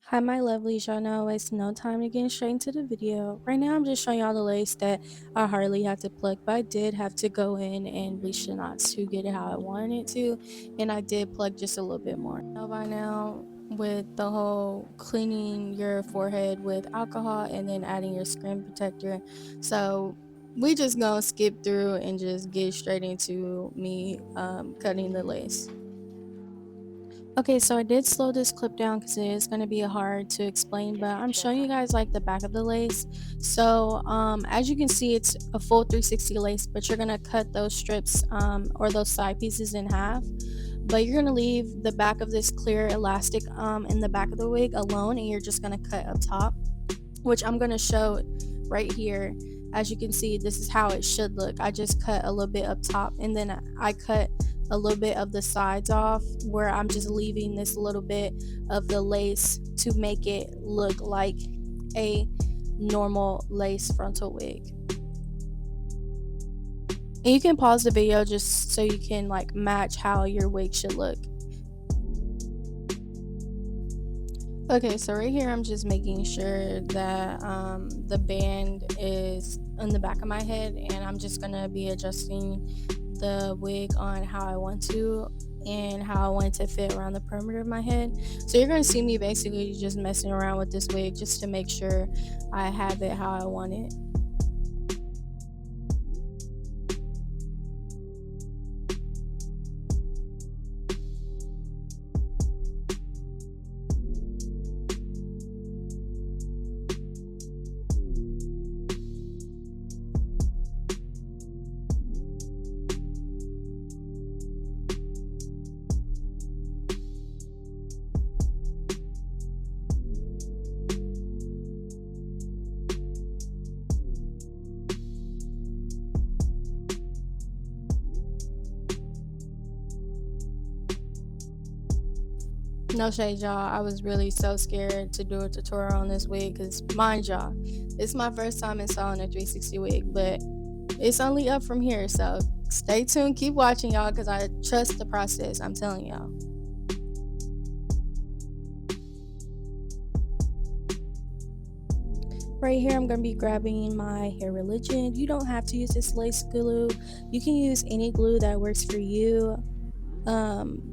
Hi, my lovelies. Y'all know it's no time to get straight into the video. Right now, I'm just showing y'all the lace that I hardly had to pluck, but I did have to go in and bleach the knots to get it how I wanted it to, and I did pluck just a little bit more. Know by now, with the whole cleaning your forehead with alcohol and then adding your screen protector, so we just gonna skip through and just get straight into me cutting the lace. Okay, so I did slow this clip down because it is going to be hard to explain, but I'm showing you guys like the back of the lace. So as you can see, it's a full 360 lace, but you're going to cut those strips or those side pieces in half. But you're going to leave the back of this clear elastic in the back of the wig alone, and you're just going to cut up top, which I'm going to show right here. As you can see, this is how it should look. I just cut a little bit up top, and then I cut a little bit of the sides off where I'm just leaving this little bit of the lace to make it look like a normal lace frontal wig. And you can pause the video just so you can like match how your wig should look. Okay, so right here I'm just making sure that the band is in the back of my head, and I'm just gonna be adjusting the wig on how I want to and how I want it to fit around the perimeter of my head. So you're gonna see me basically just messing around with this wig just to make sure I have it how I want it. No shade, y'all. I was really so scared to do a tutorial on this wig because, mind y'all, it's my first time installing a 360 wig, but it's only up from here. So stay tuned, keep watching, y'all, because I trust the process. I'm telling y'all. Right here, I'm going to be grabbing my Hair Religion. You don't have to use this lace glue. You can use any glue that works for you.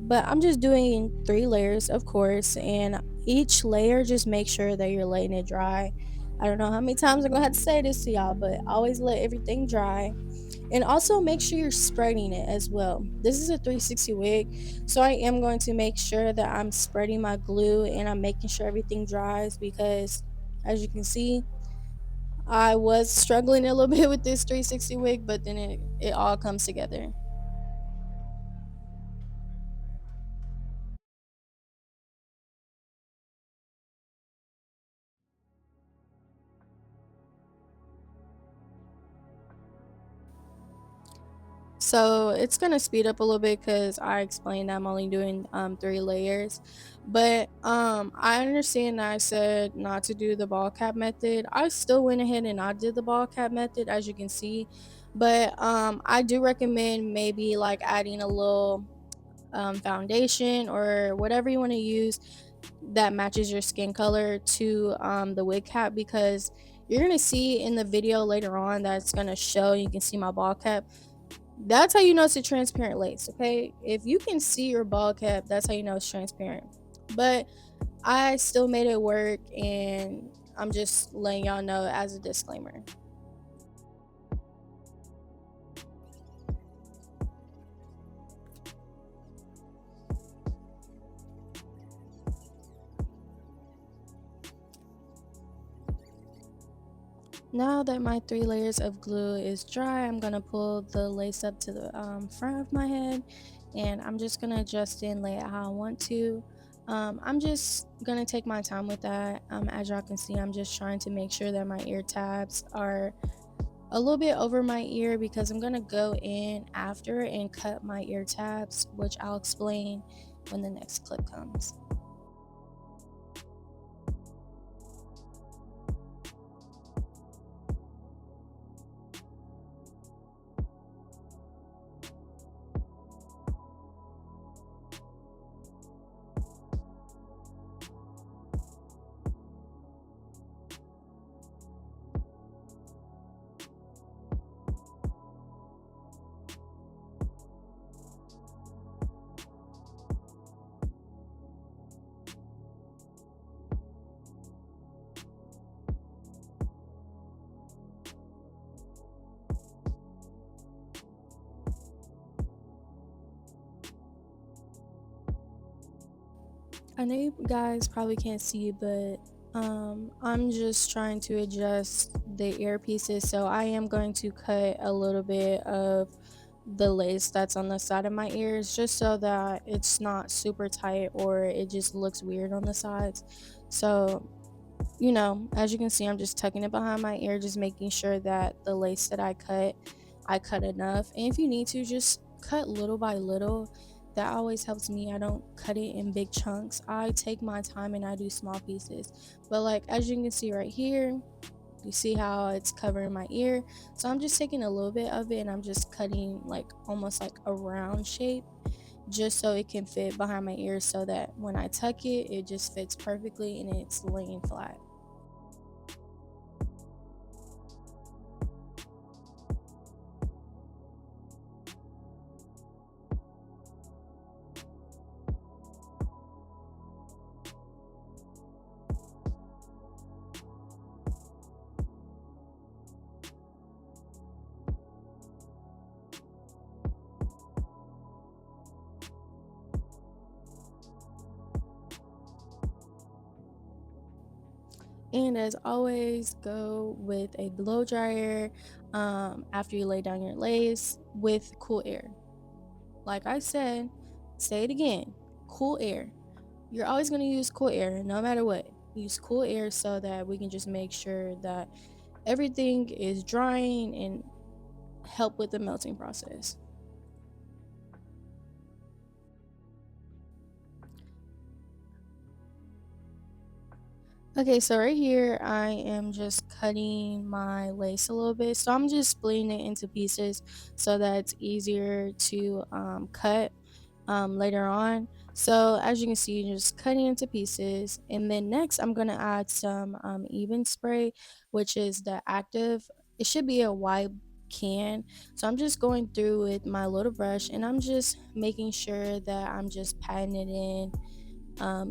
But I'm just doing 3 layers, of course, and each layer, just make sure that you're letting it dry. I don't know how many times I'm going to have to say this to y'all, but always let everything dry. And also make sure you're spreading it as well. This is a 360 wig, so I am going to make sure that I'm spreading my glue and I'm making sure everything dries because, as you can see, I was struggling a little bit with this 360 wig, but then it all comes together. So it's gonna speed up a little bit because I explained I'm only doing 3 layers, but I understand that I said not to do the ball cap method. I still went ahead and I did the ball cap method, as you can see, but I do recommend maybe like adding a little foundation or whatever you want to use that matches your skin color to the wig cap, because you're gonna see in the video later on that's gonna show, you can see my ball cap. That's how you know it's a transparent lace. Okay, if you can see your ball cap, that's how you know it's transparent. But I still made it work, and I'm just letting y'all know as a disclaimer. Now that my 3 layers of glue is dry, I'm gonna pull the lace up to the front of my head, and I'm just gonna adjust it and lay it how I want to. I'm just gonna take my time with that. As y'all can see, I'm just trying to make sure that my ear tabs are a little bit over my ear because I'm gonna go in after and cut my ear tabs, which I'll explain when the next clip comes. I know you guys probably can't see, but I'm just trying to adjust the earpieces. So I am going to cut a little bit of the lace that's on the side of my ears just so that it's not super tight or it just looks weird on the sides. So, as you can see, I'm just tucking it behind my ear, just making sure that the lace that I cut enough. And if you need to, just cut little by little. That always helps me. I don't cut it in big chunks. I take my time and I do small pieces. But like as you can see right here, you see how it's covering my ear. So I'm just taking a little bit of it and I'm just cutting like almost like a round shape just so it can fit behind my ear so that when I tuck it, it just fits perfectly and it's laying flat. And as always, go with a blow dryer after you lay down your lace with cool air. Like I said, say it again, cool air. You're always going to use cool air no matter what. Use cool air so that we can just make sure that everything is drying and help with the melting process. Okay, so right here I am just cutting my lace a little bit. So I'm just splitting it into pieces so that it's easier to cut later on. So as you can see, you're just cutting into pieces. And then next I'm going to add some even spray, which is the active. It should be a wide can. So I'm just going through with my little brush and I'm just making sure that I'm just patting it in.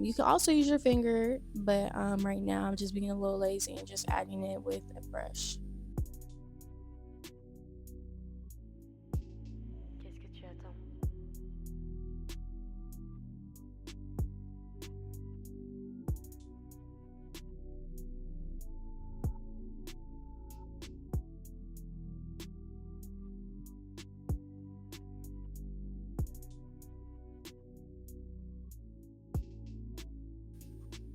You can also use your finger, but right now I'm just being a little lazy and just adding it with a brush. Qu'est-ce que tu attends?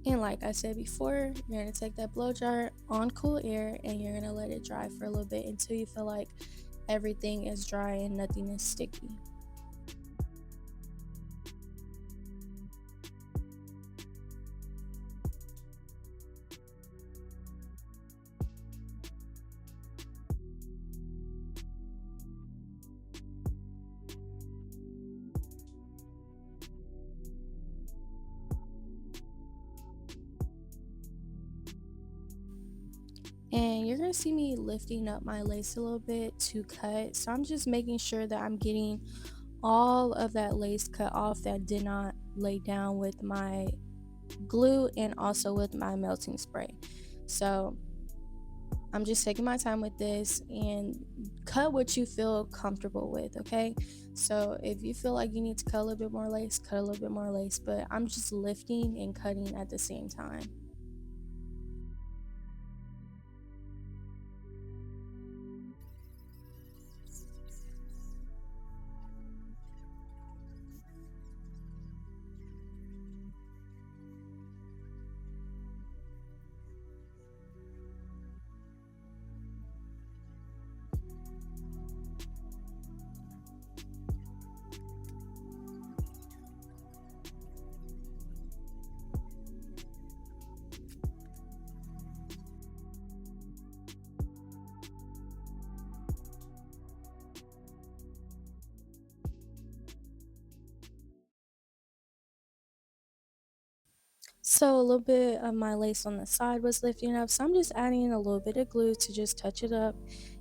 And like I said before, you're gonna take that blow dryer on cool air and you're gonna let it dry for a little bit until you feel like everything is dry and nothing is sticky. And you're gonna see me lifting up my lace a little bit to cut. So I'm just making sure that I'm getting all of that lace cut off that did not lay down with my glue and also with my melting spray. So I'm just taking my time with this and cut what you feel comfortable with, okay? So if you feel like you need to cut a little bit more lace, cut a little bit more lace, but I'm just lifting and cutting at the same time. So a little bit of my lace on the side was lifting up, so I'm just adding a little bit of glue to just touch it up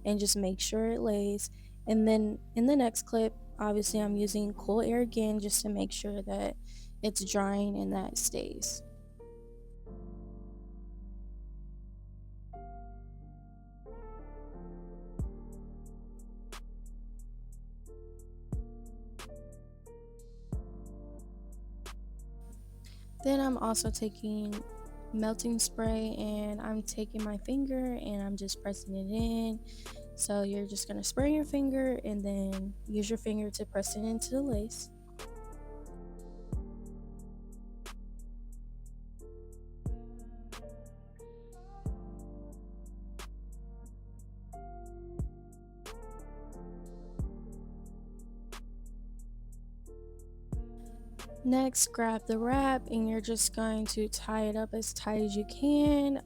and just make sure it lays. And then in the next clip, obviously I'm using cool air again just to make sure that it's drying and that it stays. Then I'm also taking melting spray and I'm taking my finger and I'm just pressing it in. So you're just gonna spray your finger and then use your finger to press it into the lace. Next, grab the wrap and you're just going to tie it up as tight as you can.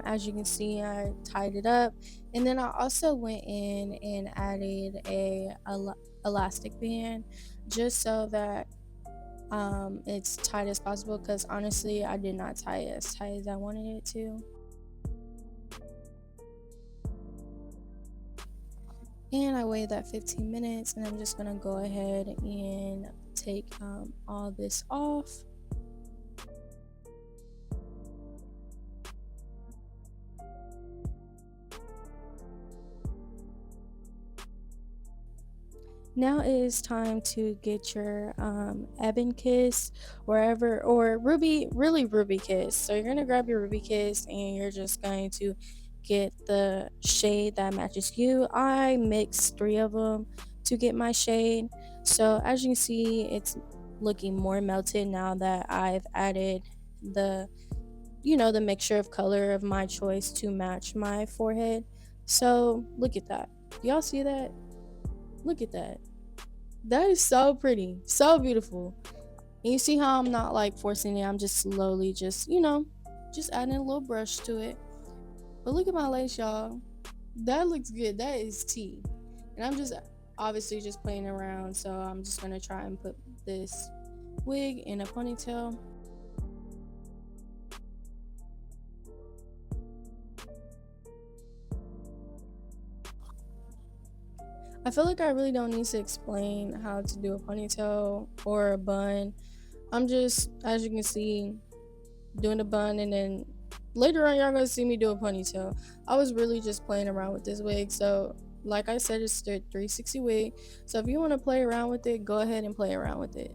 As you can see, I tied it up, and then I also went in and added elastic band just so that it's tight as possible. Because honestly, I did not tie it as tight as I wanted it to. And I waited that 15 minutes, and I'm just gonna go ahead and take all this off. Now it is time to get your Ebon Kiss wherever, or Ruby, really Ruby Kiss. So you're gonna grab your Ruby Kiss and you're just going to get the shade that matches you. I mixed three of them to get my shade. So as you can see, it's looking more melted now that I've added the, the mixture of color of my choice to match my forehead. So look at that. Do y'all see that? Look at that. That is so pretty, so beautiful. And you see how I'm not like forcing it, I'm just slowly just adding a little brush to it. But look at my lace, y'all. That looks good. That is tea. And I'm just obviously just playing around, so I'm just gonna try and put this wig in a ponytail. I feel like I really don't need to explain how to do a ponytail or a bun. I'm just, as you can see, doing a bun, and then later on y'all gonna see me do a ponytail. I was really just playing around with this wig, so like I said, it's the 360 wig. So if you want to play around with it, go ahead and play around with it.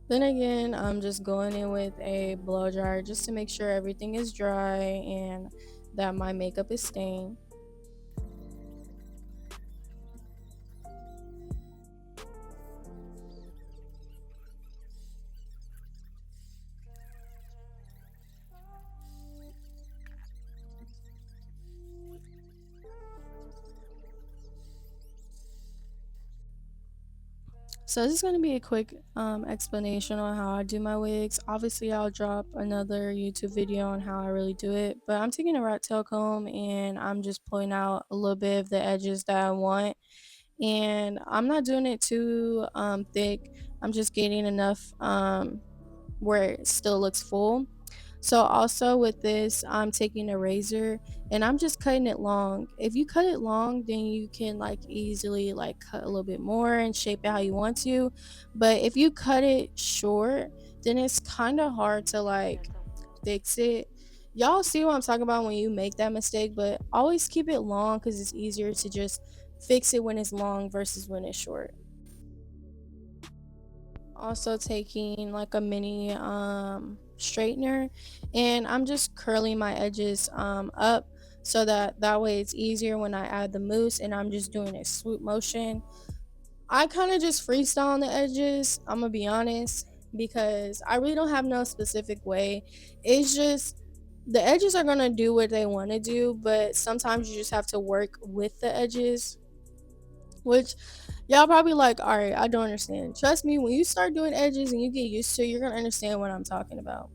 Then again, I'm just going in with a blow dryer just to make sure everything is dry and that my makeup is staying. So this is going to be a quick explanation on how I do my wigs. Obviously, I'll drop another YouTube video on how I really do it. But I'm taking a rat tail comb and I'm just pulling out a little bit of the edges that I want. And I'm not doing it too thick. I'm just getting enough where it still looks full. So also with this, I'm taking a razor and I'm just cutting it long. If you cut it long, then you can like easily like cut a little bit more and shape it how you want to. But if you cut it short, then it's kind of hard to like fix it. Y'all see what I'm talking about when you make that mistake, but always keep it long because it's easier to just fix it when it's long versus when it's short. Also taking like a mini straightener and I'm just curling my edges up so that way it's easier when I add the mousse, and I'm just doing a swoop motion. I kind of just freestyle on the edges, I'm gonna be honest, because I really don't have no specific way. It's just the edges are gonna do what they want to do, but sometimes you just have to work with the edges, which y'all probably like, all right, I don't understand. Trust me, when you start doing edges and you get used to it, you're gonna understand what I'm talking about.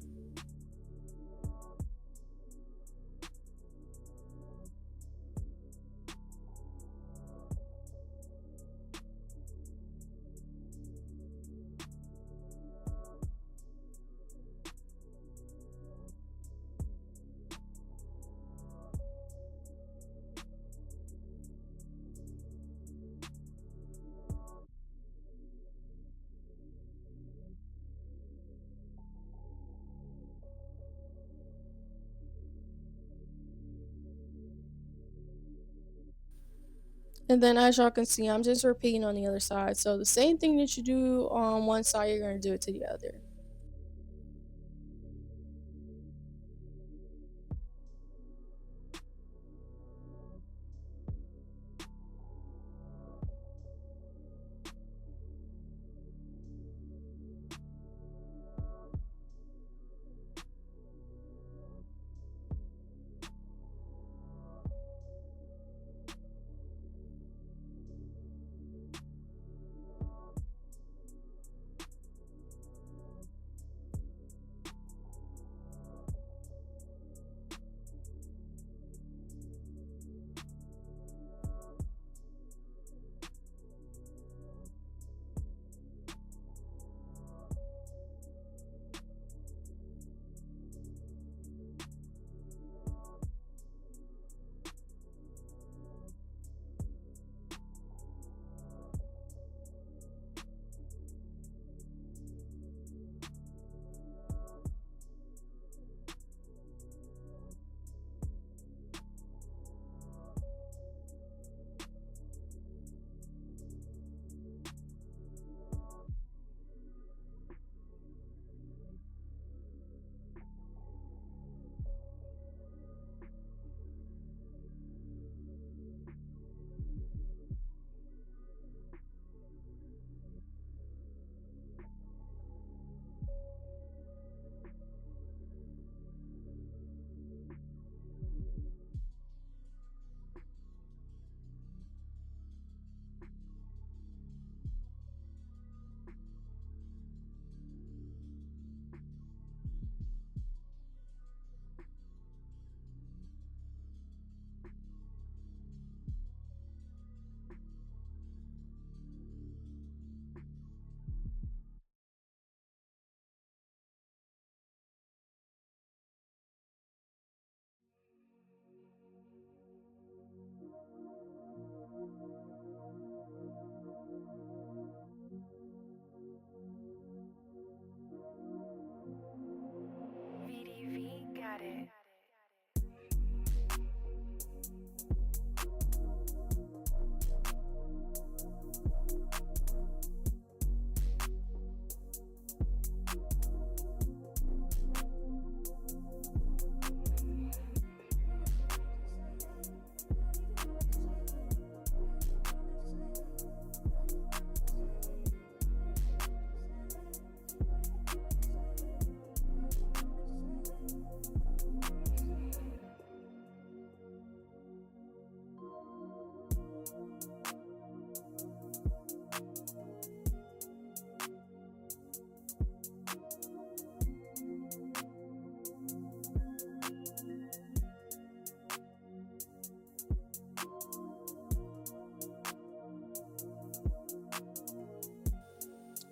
And then as y'all can see, I'm just repeating on the other side. So the same thing that you do on one side, you're gonna do it to the other.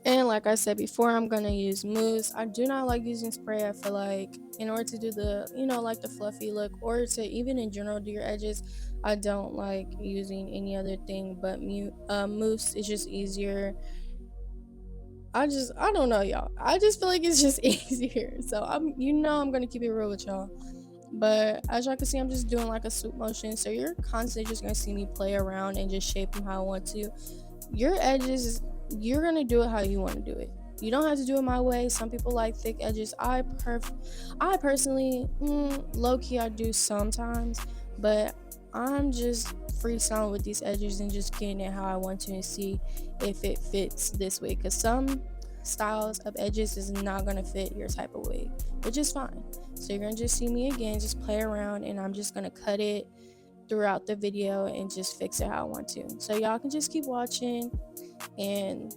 And like I said before, I'm gonna use mousse. I do not like using spray. I feel like in order to do the, like the fluffy look, or to even in general do your edges, I don't like using any other thing but mousse. It's just easier. I don't know, y'all. I just feel like it's just easier. So I'm gonna keep it real with y'all. But as y'all can see, I'm just doing like a swoop motion. So you're constantly just gonna see me play around and just shape them how I want to. Your edges, you're gonna do it how you want to do it. You don't have to do it my way. Some people like thick edges. I personally, low key, I do sometimes, but I'm just freestyling with these edges and just getting it how I want to and see if it fits this way. Cause some styles of edges is not gonna fit your type of wig, which is fine. So you're gonna just see me again, just play around, and I'm just gonna cut it throughout the video and just fix it how I want to. So y'all can just keep watching, and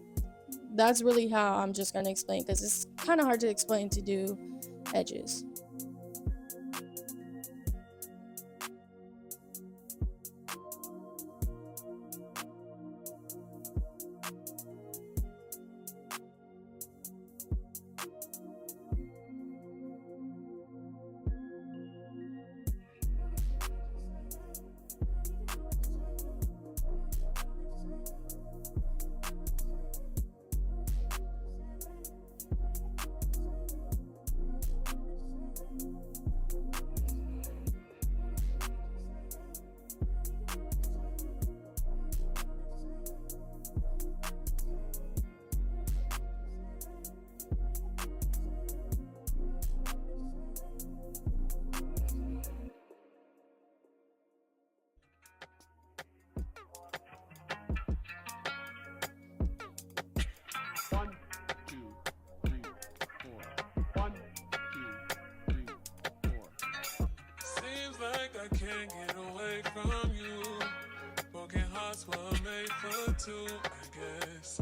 that's really how I'm just gonna explain, because it's kind of hard to explain to do edges. One, two, three, four. One, two, three, four. Seems like I can't get away from you. Broken hearts were made for two, I guess.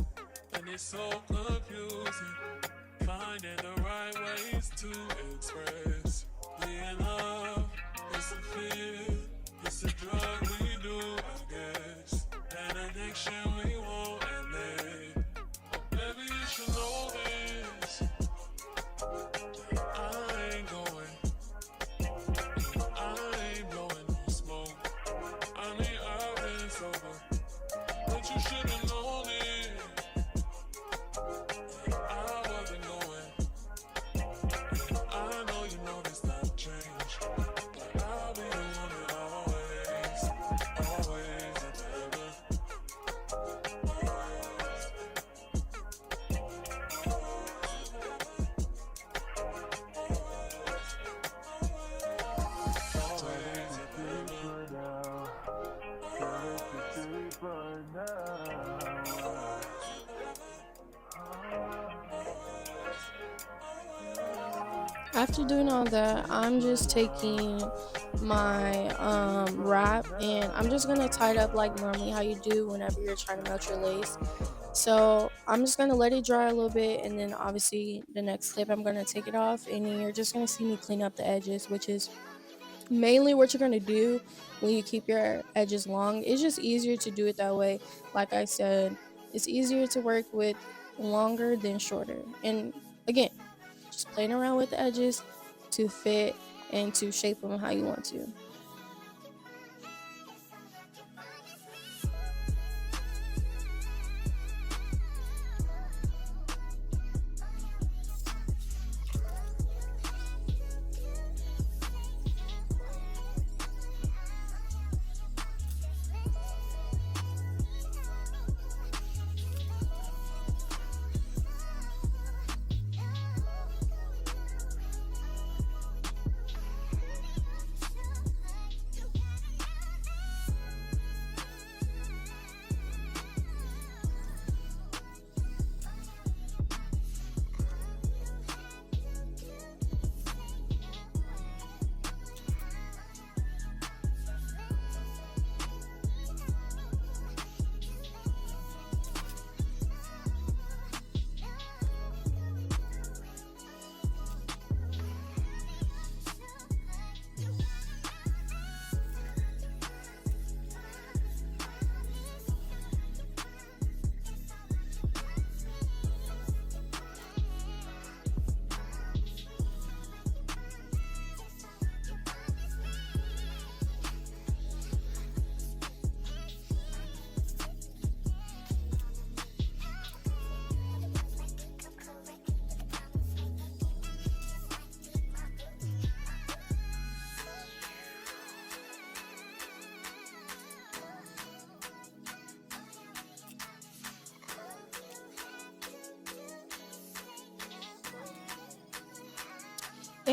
And it's so confusing. Finding the right ways to express. Being love, it's a fear. It's a drug we do, I guess. An addiction we won't admit. Baby, you should know this. I ain't blowing no smoke. I mean, I've been sober, but you should've known it. I wasn't going. I know you know this not change, but I'll be the one that always and forever. After doing all that, I'm just taking my wrap, and I'm just gonna tie it up like normally how you do whenever you're trying to melt your lace. So I'm just gonna let it dry a little bit, and then obviously the next clip I'm gonna take it off, and then you're just gonna see me clean up the edges, which is mainly what you're gonna do when you keep your edges long. It's just easier to do it that way. Like I said, it's easier to work with longer than shorter. And again, just playing around with the edges to fit and to shape them how you want to.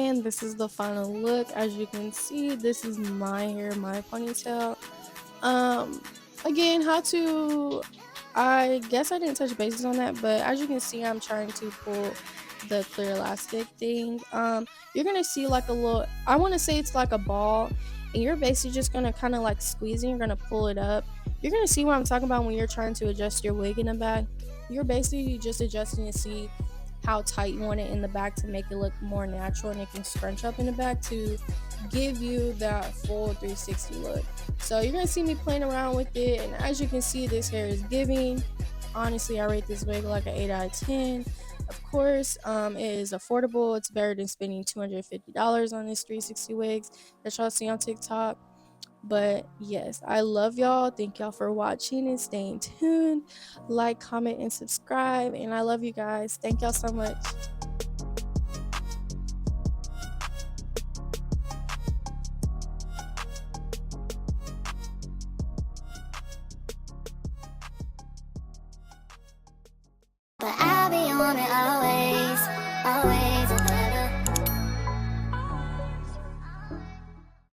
And this is the final look. As you can see, this is my hair, my ponytail. Um, Again, how to, I guess I didn't touch bases on that, but as you can see, I'm trying to pull the clear elastic thing. You're gonna see like a little, I want to say it's like a ball, and you're basically just gonna kind of like squeeze it. You're gonna pull it up. You're gonna see what I'm talking about when you're trying to adjust your wig in the back. You're basically just adjusting to see how tight you want it in the back to make it look more natural, and it can scrunch up in the back to give you that full 360 look. So you're gonna see me playing around with it, and as you can see, this hair is giving. Honestly, I rate this wig like an 8 out of 10. Of course, it is affordable. It's better than spending $250 on this 360 wigs that y'all see on TikTok. But yes, I love y'all. Thank y'all for watching and staying tuned. Like, comment, and subscribe. And I love you guys. Thank y'all so much. But I'll be on it always, always.